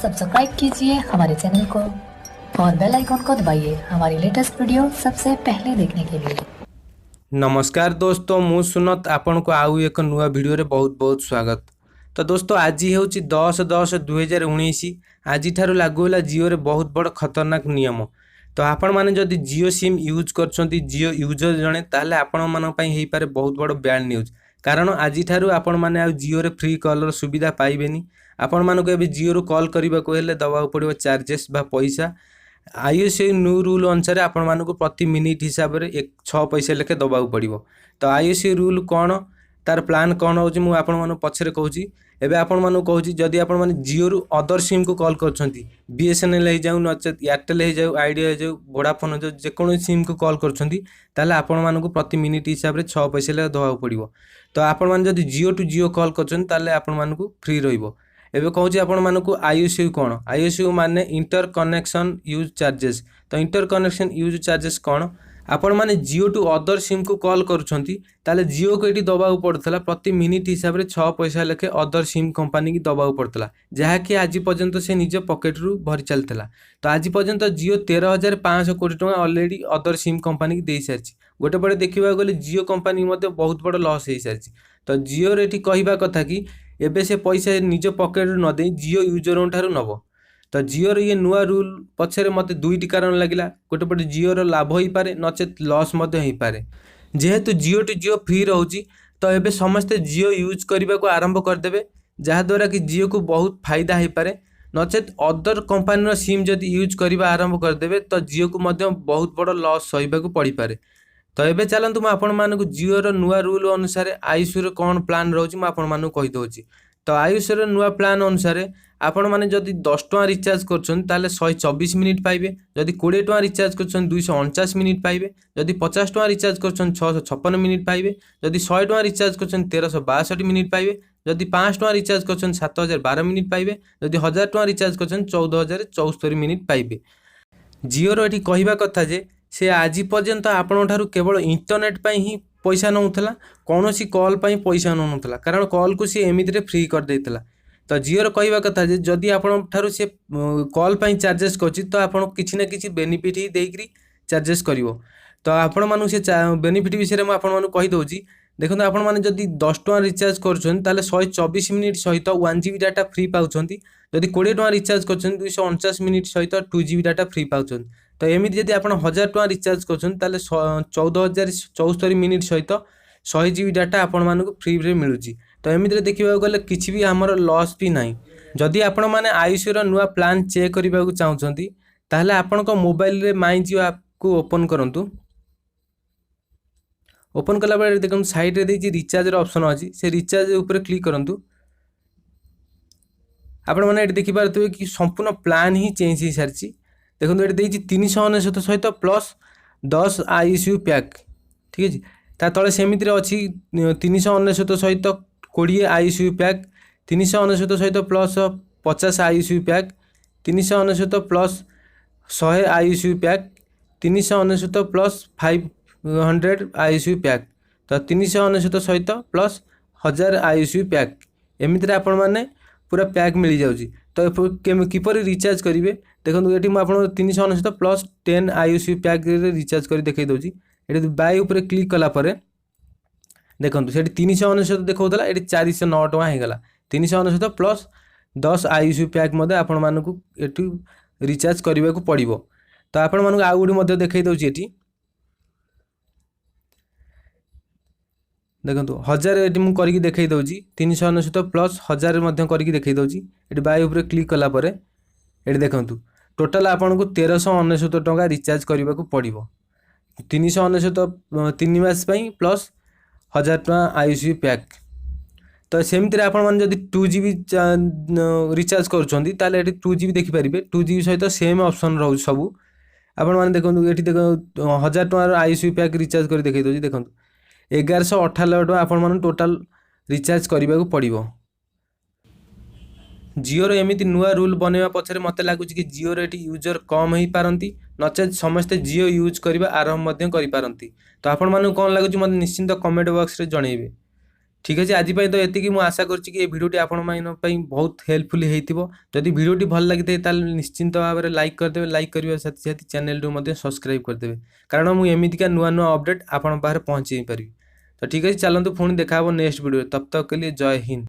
Subscribe कीजिए हमारे channel को और बेल आइकन को दबाइए हमारी लेटेस्ट वीडियो सबसे पहले देखने के लिए। नमस्कार दोस्तों, मु सुनत आपण को आउ एक नुआ वीडियो रे बहुत बहुत स्वागत। तो दोस्तों आज होची 10/10/2019। आज ठारू लागू होला जियो रे बहुत बड़ खतरनाक नियम। तो आपण माने जदि जियो सिम यूज करछंती, जियो यूजर जणे, ताले आपण मान पई हेई पारे बहुत बड़ बैड न्यूज। कारण आज ठारू आपण माने आ जियो रे फ्री कॉलर सुविधा पाइबेनी। आपण मान को एबे जियो रो कॉल करबा को हेले दबाउ पड़िबो चार्जेस बा पैसा। आईओएस न्यू रूल अनुसार आपण मानक प्रति मिनिट हिसाब से 6 पैसा लेखे दबाक पड़ो। तो आईओएस रूल कौन, तार प्लान कौन हो मुझे आपण पछरे कहूँ। एवं आपण मानक कहूँ जदि आपण मैंने जियो रु अदर सिम को कॉल कर बीएसएनएल हो जाऊ नचेत एयरटेल हो जाऊ आइडिया हो जाऊ वोडाफोन हो जाऊ जेको सिम को कॉल कर आपण मानक प्रति मिनिट हिसाब से 6 पैसा लेखे दबाक पड़ो। तो आपण मैंने जदि जियो टू जियो कॉल कर आपण मानक फ्री रहिबो। एबे कहूँ आपण मानक आईओएस कौन, आईओएस माने इंटर कनेक्शन यूज चार्जेस। तो इंटर कनेक्शन यूज चार्जेस कौन, आपण माने जियो टू अदर सिम को कॉल करुछंती ताले जियो को एटी दबाउ पड़तला प्रति मिनिट हिसाब रे 6 पैसा लेखे अदर सिम कंपनी की दबाउ पड़तला, जहा कि आज पर्यंत से निज पॉकेट रु भरी चलतला। तो आज पर्यंत जियो 13,500 कोटी टका ऑलरेडी अदर सिम कंपनी की दे सारछि। गोटे पटे देखिबा गले जियो कंपनी मध्ये बहुत बड़ लॉस हे सारछि। तो जियो रे एटी कहिबा कथा कि एबे से पैसा निज पॉकेट रु न दे जियो यूजर ठारू नब। तो जियो ये नुआ रूल पछरे मते दुईटी कारण लगिला। गोटे पटे जियो रो लाभ होई पारे नचेत लॉस मते होई पारे। जेहेतु जियो टू जियो फ्री रहउची तो एबे समस्ते जियो यूज करबा को आरंभ कर देबे, जहा द्वारा कि जियो को बहुत फायदा होई पारे। नचेत अदर कंपनी रो सिम जदि यूज करबा आरंभ कर देबे तो जियो को मते बहुत बड़ लॉस सहिबा को पड़ी पारे। तो एबे चलंतु म आपण मानकु जियो रो नुआ रूल अनुसार आईओएस रो कोन प्लान रहउची म आपण मानकु कहि दोची। तो आईओएस रो नुआ प्लान अनुसार आपण माने जदि 10 टका रिचार्ज करछन ताले 124 मिनिट पाइबे, जदि 20 टका रिचार्ज करछन 249 मिनिट पाइबे, जदि 50 टका रिचार्ज करछन 656 मिनिट पाइबे, जदि 100 टका रिचार्ज करछन 1362 मिनिट पाइबे, जदि 5 टका रिचार्ज करछन 7012 मिनिट पाइबे, जदि 1000 टका रिचार्ज करछन 14074 मिनिट पाइबे। जियो रो एठी कहिबा कथा जे से आज पर्यंत आपण ठारू केवल इंटरनेट पाई ही पैसा नउथला, कोनोसी कॉल पाई पैसा नउथला, कारण कॉल को सी एमिति फ्री कर देतला। तो जियो रो कहिबा कथा जे जदि आपण ठारू से कॉल पाई चार्जेस करछि तो आपण किछि ना किछि बेनिफिट ही देकरी चार्जेस करिवो। तो आपण मानु से बेनिफिट विषय में आपण मानु कहि दोछि। देखो आपण माने जदि 10 टका रिचार्ज करछन ताले 124 मिनिट सहित 1 जीबी डाटा फ्री पाउछंती, जदि 20 टका रिचार्ज करछन 249 मिनिट सहित 2 जीबी डाटा फ्री पाउछन। तो एमिति जदि आपण 1000 टका रिचार्ज करछन ताले 14074 मिनिट सहित 100 जीबी डाटा आपण मानक फ्री रे मिलुची। तो एमिति देखिबा गले किछि भी हमर लॉस भी नाही। जदि आपण माने आईओएस रो नुआ प्लान चेक करबा को चाहउछंती ताले आपण को मोबाइल रे माई जियो ऐप को ओपन करंतु। ओपन कला बेले देखन साइड रे देछि रिचार्ज रो ऑप्शन अछि, से रिचार्ज ऊपर क्लिक करंतु। आपण माने एठी देखि पारथबे कि संपूर्ण प्लान ही चेंज ही सारछि। देखो ये देती 399 सहित प्लस 10 आईसीयू पैक, ठीक है। ता तले सेमिति अच्छी 399 सहित 20 आईसीयू पैक, 399 सहित plus 50 ICU pack, 399 plus 100 ICU pack, 399 plus 500 ICU pack, तो 399 सहित प्लस 1000 आईसीयू पैक। एमिति आपण माने पूरा पैक मिल जाउची। तो किपर रिचार्ज करेंगे देखो ये मुझे 399 प्लस 10 आईओएस पैक रिचार्ज कर देखई दूसरी। ये बाय उपर क्लिक कलापर देखो से 399 देखा ये 409 टका होगा। 399 प्लस 10 आईओएस पैक आपण मानक ये रिचार्ज करने को पड़ो। तो आपण मानक आउ गोटे देखई दूसरी ये देखो 1000 ये मुझे देखई दूसरी 399 प्लस 1000 करके देखई दूसरी। ये बाय उपर क्लिक कलापर ये देखो टोटाल आपन को 1399 टका रिचार्ज करने को पड़ो। 399 3 मास प्लस 1000 टका आईओएस पैक। तो सेमती आप जब 2 जीबी रिचार्ज करुँच ताले 2 जीबी देखिपारे 2 जीबी सहित सेम ऑप्शन रोज सबू आपण देखो ये देखो 1000 टकार आईओएस पैक रिचार्ज कर देखई दूसरी। देखो 1198 टका आपण टोटाल रिचार्ज करने को पड़ो। जियो एमिति नुआ रूल बनवा पछरे मते लागुच कि जियो ये यूजर कम हो पारती, नचेत समस्ते जियो यूज करबा आरंभ करि पारती। तो आपण मानू कौन लगुच मते निश्चिंत कमेंट बॉक्स रे जणैबे। ठीक अच्छे आज तो ये मुझे आशा करुँच कि भिडियोटी आपण बहुत हेल्पफुल होइथिबो। जदि भिडियोटी भल लगी ताल निश्चिंत भाव में लाइक करदेवे, लाइक करने साथ साथ चैनल टू सब्सक्राइब करदेवे, कारण मुझे एमतीका नुआ नुआ अपडेट आपण पाखे पहुँचे पारि। तो ठीक है चलतु पुणी देखा नेक्स्ट वीडियो, तब तक के लिए जय हिंद।